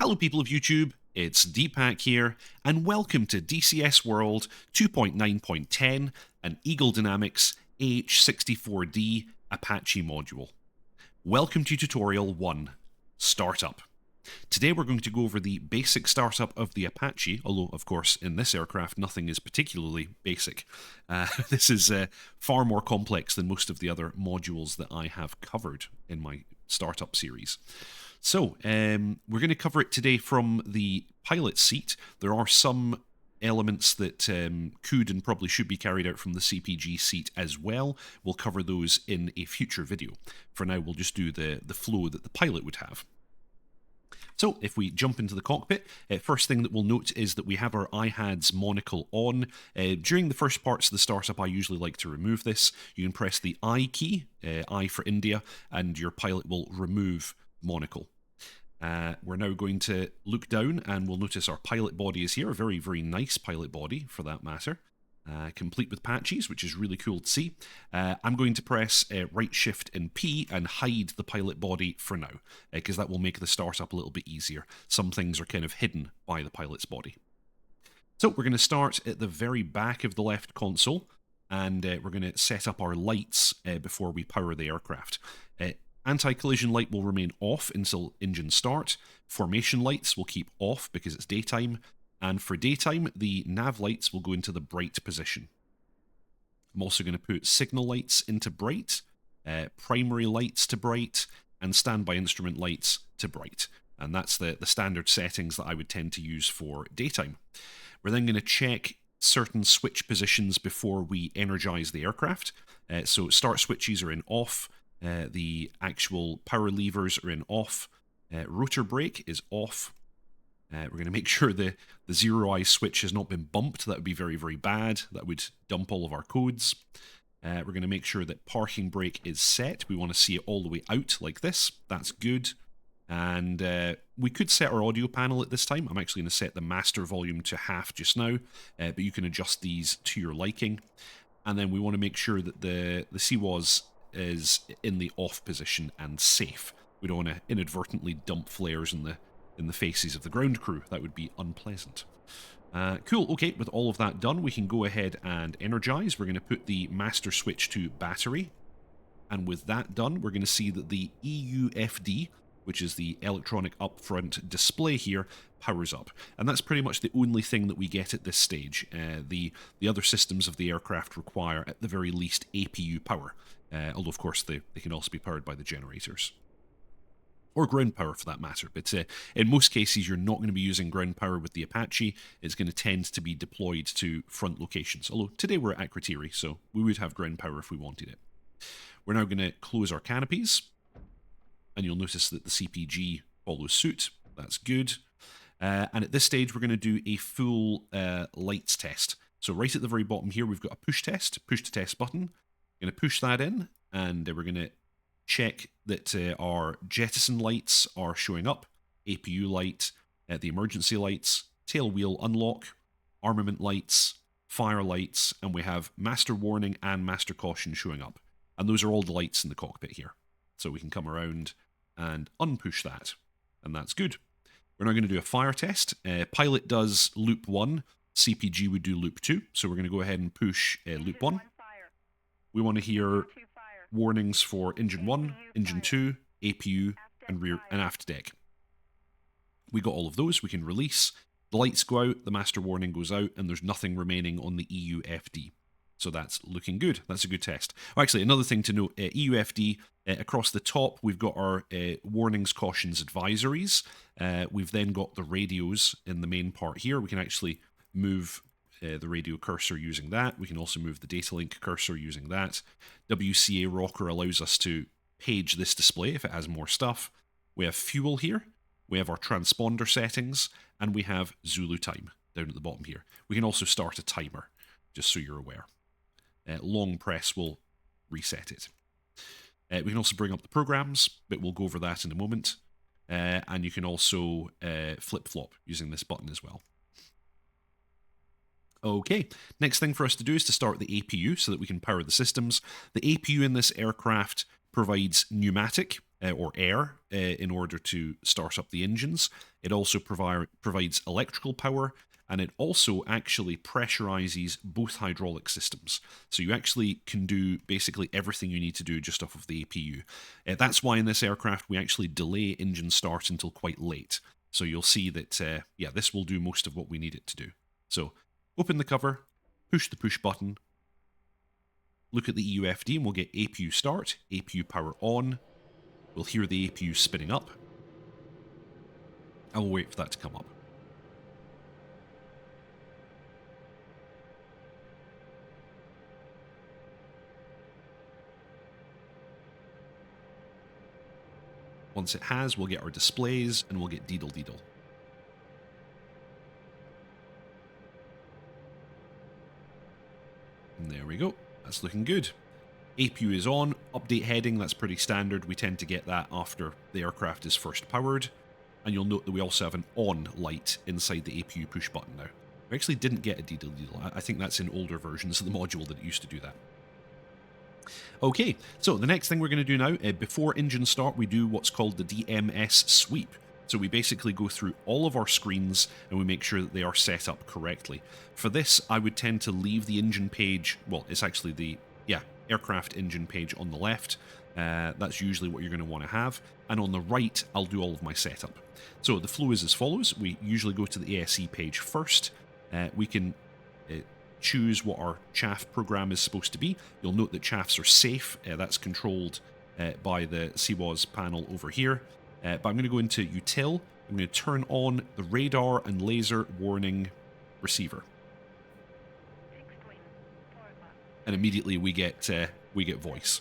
Hello people of YouTube, it's Deepak here, and welcome to DCS World 2.9.10 and Eagle Dynamics AH-64D Apache module. Welcome to Tutorial 1, Startup. Today we're going to go over the basic startup of the Apache, although of course in this aircraft nothing is particularly basic. This is far more complex than most of the other modules that I have covered in my startup series. So, we're going to cover it today from the pilot seat. There are some elements that could and probably should be carried out from the CPG seat as well. We'll cover those in a future video. For now, we'll just do the flow that the pilot would have. So, if we jump into the cockpit, first thing that we'll note is that we have our IHADS monocle on. During the first parts of the startup, I usually like to remove this. You can press the I key, I for India, and your pilot will remove monocle. We're now going to look down and we'll notice our pilot body is here, a very, very nice pilot body for that matter, complete with patches, which is really cool to see. I'm going to press right shift and P and hide the pilot body for now, because that will make the startup a little bit easier. Some things are kind of hidden by the pilot's body. So we're going to start at the very back of the left console, and we're going to set up our lights before we power the aircraft. Anti-collision light will remain off until engine start. Formation lights will keep off because it's daytime. And for daytime, the nav lights will go into the bright position. I'm also going to put signal lights into bright, primary lights to bright, and standby instrument lights to bright. And that's the standard settings that I would tend to use for daytime. We're then going to check certain switch positions before we energize the aircraft. So start switches are in off. The actual power levers are in off. Rotor brake is off. We're going to make sure the zero eye switch has not been bumped. That would be very, very bad. That would dump all of our codes. We're going to make sure that parking brake is set. We want to see it all the way out like this. That's good. And we could set our audio panel at this time. I'm actually going to set the master volume to half just now, but you can adjust these to your liking. And then we want to make sure that the CWAS is in the off position and safe. We don't want to inadvertently dump flares in the faces of the ground crew. That would be unpleasant. Cool, okay, with all of that done, we can go ahead and energize. We're going to put the master switch to battery. And with that done, we're going to see that the EUFD, which is the electronic upfront display here, powers up. And that's pretty much the only thing that we get at this stage. The other systems of the aircraft require, at the very least, APU power. Although, of course, they can also be powered by the generators. Or ground power, for that matter. But in most cases, you're not going to be using ground power with the Apache. It's going to tend to be deployed to front locations. Although, today we're at Akrotiri, so we would have ground power if we wanted it. We're now going to close our canopies. And you'll notice that the CPG follows suit. That's good. And at this stage, we're going to do a full lights test. So right at the very bottom here, we've got a push to test button. Going to push that in, and we're going to check that our jettison lights are showing up, APU light, the emergency lights, tail wheel unlock, armament lights, fire lights, and we have master warning and master caution showing up. And those are all the lights in the cockpit here. So we can come around and unpush that, and that's good. We're now going to do a fire test. Pilot does loop 1, CPG would do loop 2, so we're going to go ahead and push loop 1. We want to hear warnings for engine 1, engine 2, APU, and rear and aft deck. We got all of those. We can release. The lights go out, the master warning goes out, and there's nothing remaining on the EUFD. So that's looking good. That's a good test. Oh, actually, another thing to note, EUFD, across the top, we've got our warnings, cautions, advisories. We've then got the radios in the main part here. We can actually move the radio cursor using that. We can also move the data link cursor using that. WCA rocker allows us to page this display if it has more stuff. We have fuel here. We have our transponder settings, and we have Zulu time down at the bottom here. We can also start a timer, just so you're aware. Long press will reset it. We can also bring up the programs, but we'll go over that in a moment. And you can also flip-flop using this button as well. Okay, next thing for us to do is to start the APU so that we can power the systems. The APU in this aircraft provides pneumatic or air in order to start up the engines. It also provides electrical power, and it also actually pressurizes both hydraulic systems. So you actually can do basically everything you need to do just off of the APU. That's why in this aircraft we actually delay engine start until quite late. So you'll see that, yeah, this will do most of what we need it to do. So open the cover, push the push button, look at the EUFD, and we'll get APU start, APU power on. We'll hear the APU spinning up, and we'll wait for that to come up. Once it has, we'll get our displays, and we'll get deedle deedle. And there we go. That's looking good. APU is on. Update heading, that's pretty standard. We tend to get that after the aircraft is first powered. And you'll note that we also have an on light inside the APU push button now. We actually didn't get a deedle deedle. I think that's in older versions of the module that it used to do that. Okay, so the next thing we're going to do now, before engine start, we do what's called the DMS sweep. So we basically go through all of our screens and we make sure that they are set up correctly. For this, I would tend to leave the engine page, well, it's actually the, aircraft engine page on the left. That's usually what you're going to want to have. And on the right, I'll do all of my setup. So the flow is as follows. We usually go to the ASE page first. We can choose what our chaff program is supposed to be. You'll note that chaffs are safe. That's controlled by the CWAS panel over here. But I'm going to go into Util. I'm going to turn on the radar and laser warning receiver. And immediately we get voice.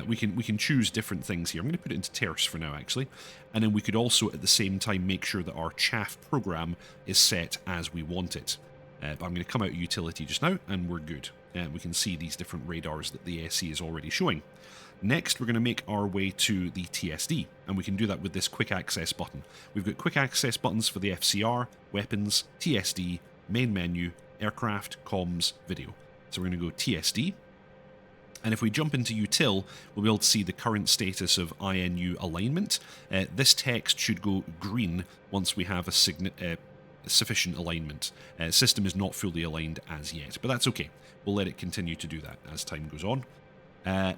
We can choose different things here. I'm going to put it into terse for now, actually. And then we could also, at the same time, make sure that our chaff program is set as we want it. But I'm going to come out of utility just now, and we're good. We can see these different radars that the ASC is already showing. Next, we're going to make our way to the TSD, and we can do that with this quick access button. We've got quick access buttons for the FCR, weapons, TSD, main menu, aircraft, comms, video. So we're going to go TSD. And if we jump into Util, we'll be able to see the current status of INU alignment. This text should go green once we have a sufficient alignment. System is not fully aligned as yet, but that's okay. We'll let it continue to do that as time goes on.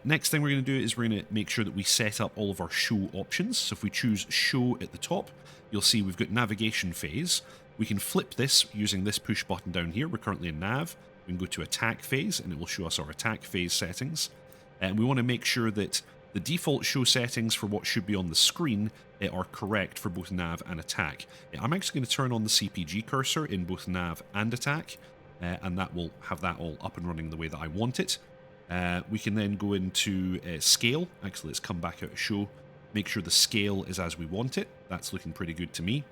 Next thing we're going to do is we're going to make sure that we set up all of our show options. So if we choose show at the top, you'll see we've got navigation phase. We can flip this using this push button down here. We're currently in nav. We can go to attack phase and it will show us our attack phase settings. And we want to make sure that the default show settings for what should be on the screen are correct for both nav and attack. I'm actually going to turn on the CPG cursor in both nav and attack, and that will have that all up and running the way that I want it. We can then go into scale. Actually, let's come back out of show. Make sure the scale is as we want it. That's looking pretty good to me.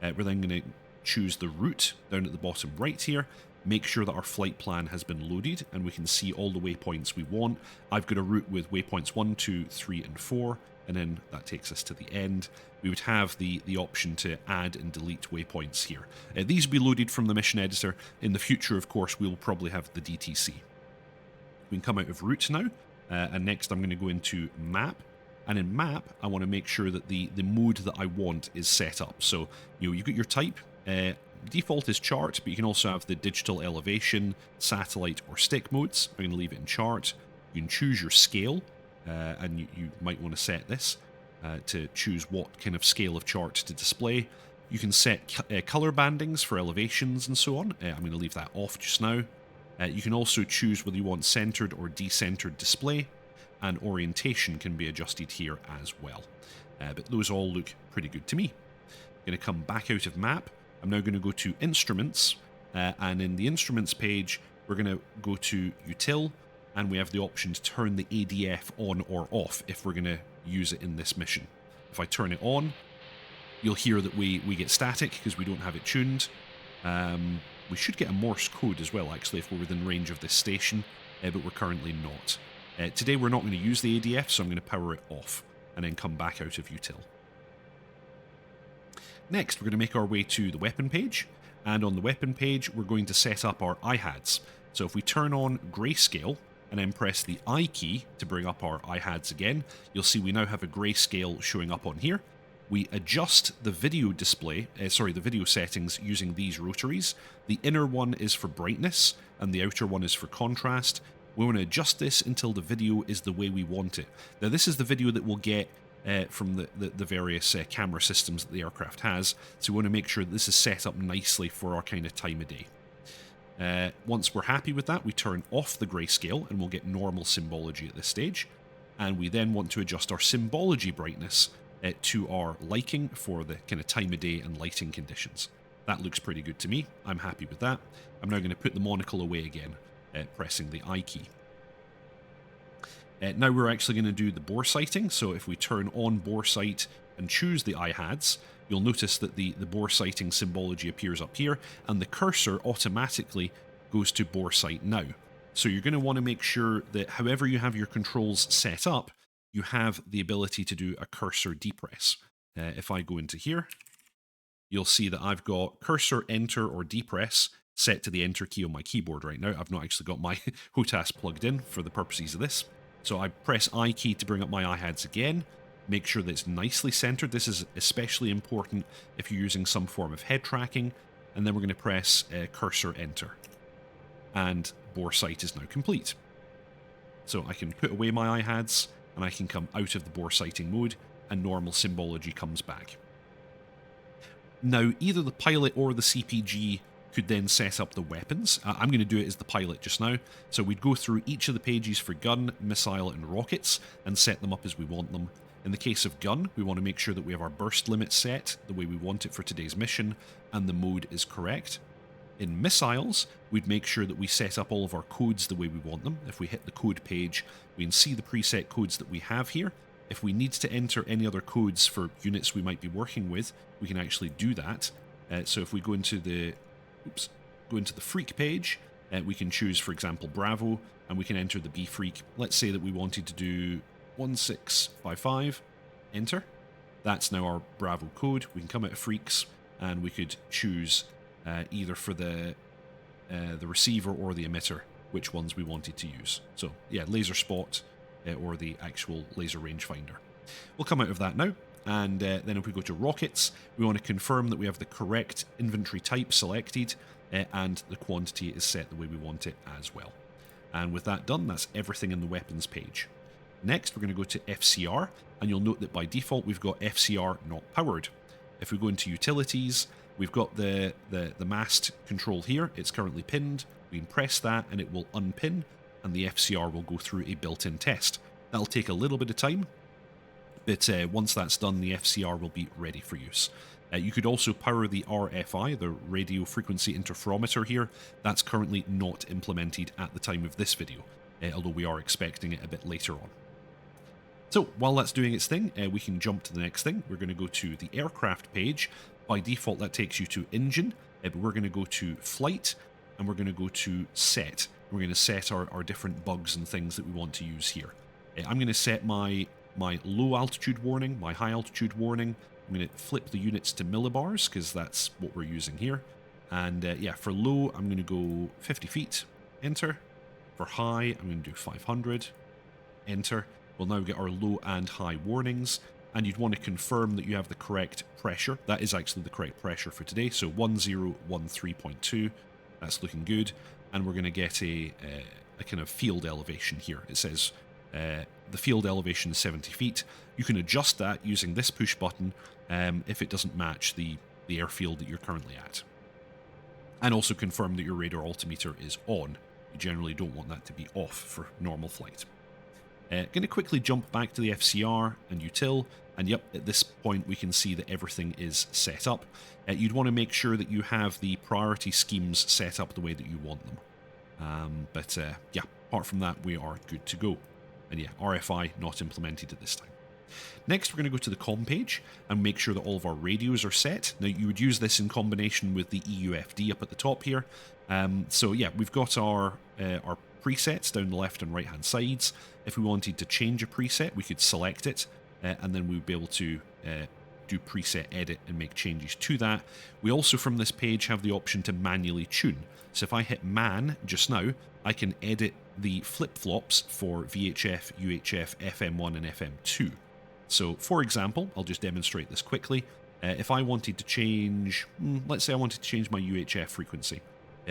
We're then going to choose the route down at the bottom right here. Make sure that our flight plan has been loaded and we can see all the waypoints we want. I've got a route with waypoints 1, 2, 3, and 4, and then that takes us to the end. We would have the option to add and delete waypoints here. These will be loaded from the mission editor. In the future, of course, we'll probably have the DTC. We can come out of route now, and next I'm going to go into map. And in map, I want to make sure that the mode that I want is set up. So, you've got your type. Default is chart, but you can also have the digital elevation, satellite, or stick modes. I'm going to leave it in chart. You can choose your scale, and you might want to set this to choose what kind of scale of chart to display. You can set color bandings for elevations and so on. I'm going to leave that off just now. You can also choose whether you want centered or decentered display, and orientation can be adjusted here as well. But those all look pretty good to me. I'm going to come back out of map. I'm now going to go to Instruments, and in the Instruments page, we're going to go to Util, and we have the option to turn the ADF on or off if we're going to use it in this mission. If I turn it on, you'll hear that we get static because we don't have it tuned. We should get a Morse code as well, actually, if we're within range of this station, but we're currently not. Today we're not going to use the ADF, so I'm going to power it off, and then come back out of Util. Next, we're going to make our way to the weapon page, and on the weapon page, we're going to set up our IHADs. So if we turn on grayscale, and then press the I key to bring up our IHADs again, you'll see we now have a grayscale showing up on here. We adjust the video display, the video settings using these rotaries. The inner one is for brightness and the outer one is for contrast. We want to adjust this until the video is the way we want it. Now this is the video that we'll get from the various camera systems that the aircraft has, so we want to make sure that this is set up nicely for our kind of time of day. Once we're happy with that, we turn off the grayscale and we'll get normal symbology at this stage. And we then want to adjust our symbology brightness to our liking for the kind of time of day and lighting conditions. That looks pretty good to me. I'm happy with that. I'm now going to put the monocle away again, pressing the I key. Now we're actually going to do the bore sighting, so if we turn on bore sight and choose the IHADs, you'll notice that the bore sighting symbology appears up here, and the cursor automatically goes to bore sight now. So you're going to want to make sure that however you have your controls set up, you have the ability to do a cursor depress. If I go into here, you'll see that I've got cursor enter or depress set to the enter key on my keyboard right now. I've not actually got my HOTAS plugged in for the purposes of this. So I press I key to bring up my IHADs again, make sure that it's nicely centered. This is especially important if you're using some form of head tracking. And then we're going to press cursor enter. And bore sight is now complete. So I can put away my IHADs, and I can come out of the bore sighting mode, and normal symbology comes back. Now, either the pilot or the CPG could then set up the weapons. I'm going to do it as the pilot just now. So we'd go through each of the pages for gun, missile, and rockets, and set them up as we want them. In the case of gun, we want to make sure that we have our burst limit set the way we want it for today's mission, and the mode is correct. In missiles, we'd make sure that we set up all of our codes the way we want them. If we hit the code page, we can see the preset codes that we have here. If we need to enter any other codes for units we might be working with, we can actually do that. So if we go into the freak page, we can choose, for example, Bravo, and we can enter the B freak. Let's say that we wanted to do 1655, enter. That's now our Bravo code. We can come out of freaks, and we could choose either for the receiver or the emitter, which ones we wanted to use. So yeah, laser spot or the actual laser rangefinder. We'll come out of that now, and then if we go to rockets, we want to confirm that we have the correct inventory type selected, and the quantity is set the way we want it as well. And with that done, that's everything in the weapons page. Next, we're going to go to FCR, and you'll note that by default we've got FCR not powered. If we go into utilities, we've got the mast control here. It's currently pinned. We can press that and it will unpin, and the FCR will go through a built-in test. That'll take a little bit of time, but once that's done, the FCR will be ready for use. You could also power the RFI, the radio frequency interferometer here. That's currently not implemented at the time of this video, although we are expecting it a bit later on. So while that's doing its thing, we can jump to the next thing. We're going to go to the aircraft page. By default, that takes you to engine, but we're going to go to flight, and we're going to go to set. We're going to set our different bugs and things that we want to use here. I'm going to set my low altitude warning, my high altitude warning. I'm going to flip the units to millibars because that's what we're using here. And yeah, for low, I'm going to go 50 feet, enter. For high, I'm going to do 500, enter. We'll now get our low and high warnings, and you'd want to confirm that you have the correct pressure. That is actually the correct pressure for today, so 1013.2, that's looking good. And we're going to get a kind of field elevation here. It says the field elevation is 70 feet. You can adjust that using this push button if it doesn't match the airfield that you're currently at. And also confirm that your radar altimeter is on. You generally don't want that to be off for normal flight. Going to quickly jump back to the FCR and util, and yep, at this point we can see that everything is set up. You'd want to make sure that you have the priority schemes set up the way that you want them. But yeah, apart from that, we are good to go. And yeah, RFI not implemented at this time. Next, we're going to go to the comm page and make sure that all of our radios are set. Now, you would use this in combination with the EUFD up at the top here. So yeah, we've got our presets down the left and right hand sides. If we wanted to change a preset, we could select it, and then we would be able to do preset edit and make changes to that. We also from this page have the option to manually tune. So if I hit man just now, I can edit the flip-flops for VHF, UHF, FM1 and FM2. So for example, I'll just demonstrate this quickly. If I wanted to change, let's say I wanted to change my UHF frequency,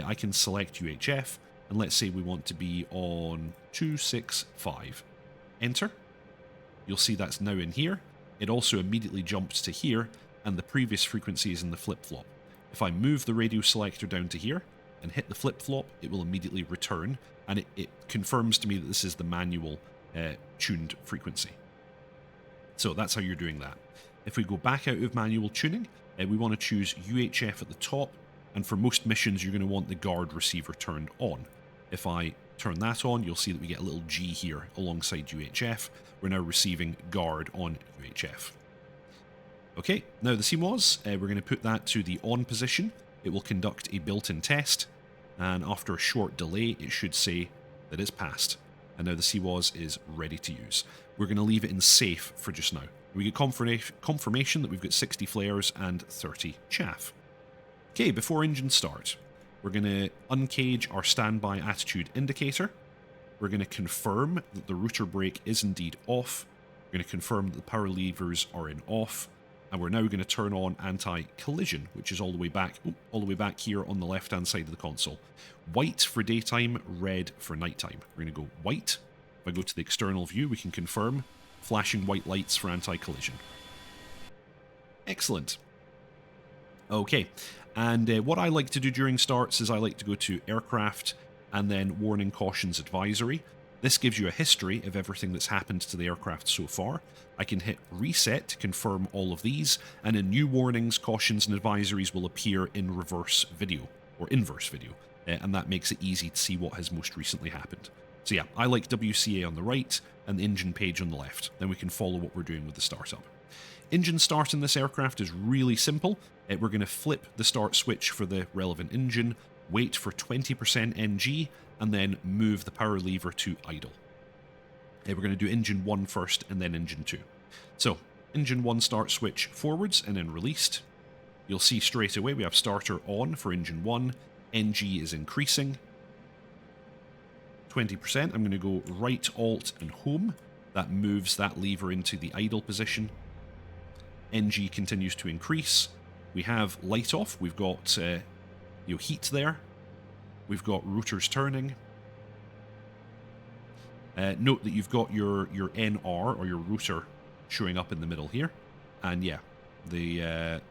I can select UHF, and let's say we want to be on 265. Enter. You'll see that's now in here. It also immediately jumps to here, and the previous frequency is in the flip-flop. If I move the radio selector down to here and hit the flip-flop, it will immediately return, and it confirms to me that this is the manual tuned frequency. So that's how you're doing that. If we go back out of manual tuning, we want to choose UHF at the top, and for most missions you're going to want the guard receiver turned on. If I turn that on, you'll see that we get a little G here alongside UHF. We're now receiving guard on UHF. Okay, now the CMOS, we're going to put that to the on position. It will conduct a built-in test, and after a short delay it should say that it's passed. And now the CWAS is ready to use. We're going to leave it in safe for just now. We get confirmation that we've got 60 flares and 30 chaff. Okay, before engine start, we're going to uncage our standby attitude indicator. We're going to confirm that the rotor brake is indeed off. We're going to confirm that the power levers are in off. And we're now going to turn on anti-collision, which is all the way back here on the left-hand side of the console. White for daytime, red for nighttime. We're going to go white. If I go to the external view, we can confirm flashing white lights for anti-collision. Excellent. Okay, and what I like to do during starts is I like to go to aircraft and then warning, cautions, advisory. This gives you a history of everything that's happened to the aircraft so far. I can hit reset to confirm all of these, and then new warnings, cautions and advisories will appear in reverse video, or inverse video, and that makes it easy to see what has most recently happened. So yeah, I like WCA on the right and the engine page on the left. Then we can follow what we're doing with the startup. Engine start in this aircraft is really simple. We're going to flip the start switch for the relevant engine, wait for 20% NG, and then move the power lever to idle. We're going to do engine 1 first and then engine 2. So, engine 1 start switch forwards and then released. You'll see straight away we have starter on for engine 1, NG is increasing. 20%, I'm going to go right alt and home. That moves that lever into the idle position. NG continues to increase. We have light off, we've got heat there. We've got rotors turning. Note that you've got your NR, or your rotor, showing up in the middle here. And yeah, the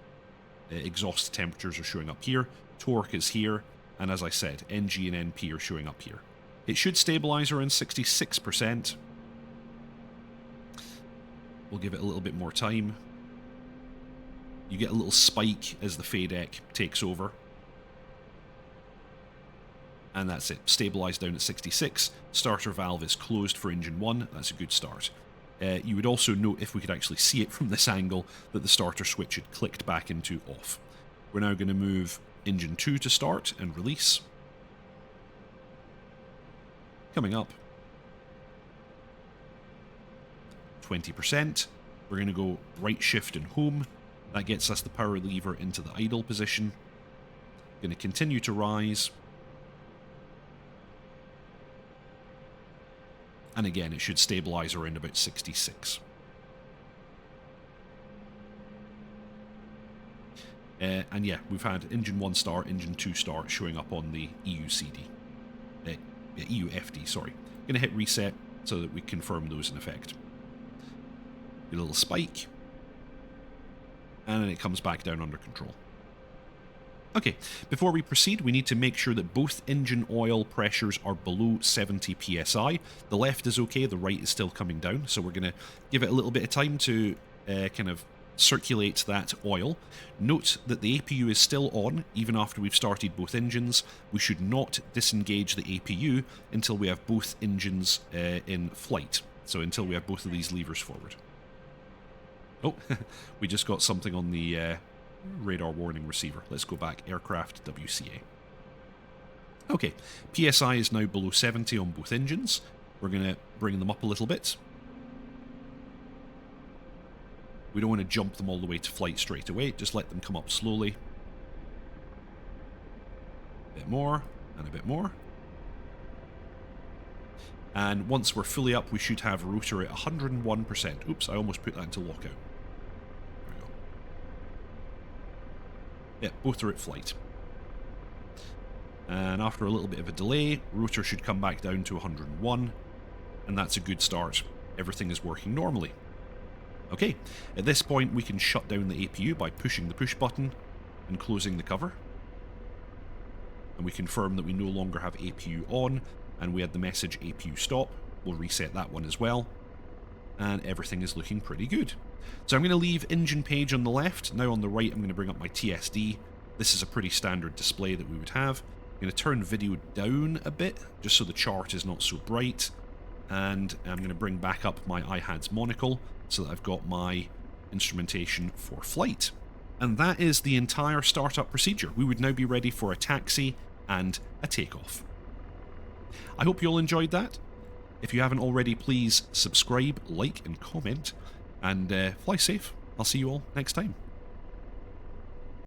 exhaust temperatures are showing up here. Torque is here. And as I said, NG and NP are showing up here. It should stabilize around 66%. We'll give it a little bit more time. You get a little spike as the FADEC takes over. And that's it, stabilised down at 66. Starter valve is closed for engine 1, that's a good start. You would also note, if we could actually see it from this angle, that the starter switch had clicked back into off. We're now going to move engine 2 to start and release. Coming up. 20%. We're going to go right shift and home. That gets us the power lever into the idle position. Going to continue to rise. And again, it should stabilize around about 66. And yeah, we've had engine 1 start, engine 2 start showing up on the EUCD. EUFD, sorry. Going to hit reset so that we confirm those in effect. A little spike. And then it comes back down under control. Okay, before we proceed, we need to make sure that both engine oil pressures are below 70 psi. The left is okay, the right is still coming down, so we're going to give it a little bit of time to kind of circulate that oil. Note that the APU is still on, even after we've started both engines. We should not disengage the APU until we have both engines in flight, so until we have both of these levers forward. Oh, we just got something on the radar warning receiver. Let's go back. Aircraft WCA. Okay, PSI is now below 70 on both engines. We're going to bring them up a little bit. We don't want to jump them all the way to flight straight away, just let them come up slowly. A bit more, and a bit more. And once we're fully up, we should have rotor at 101%. Oops, I almost put that into lockout. There we go. Yeah, both are at flight. And after a little bit of a delay, rotor should come back down to 101, and that's a good start. Everything is working normally. Okay, at this point we can shut down the APU by pushing the push button and closing the cover. And we confirm that we no longer have APU on, and we had the message APU stop. We'll reset that one as well. And everything is looking pretty good. So I'm going to leave engine page on the left. Now on the right I'm going to bring up my TSD. This is a pretty standard display that we would have. I'm going to turn video down a bit, just so the chart is not so bright. And I'm going to bring back up my IHADS monocle, so that I've got my instrumentation for flight. And that is the entire startup procedure. We would now be ready for a taxi and a takeoff. I hope you all enjoyed that. If you haven't already, please subscribe, like and comment, and fly safe. I'll see you all next time.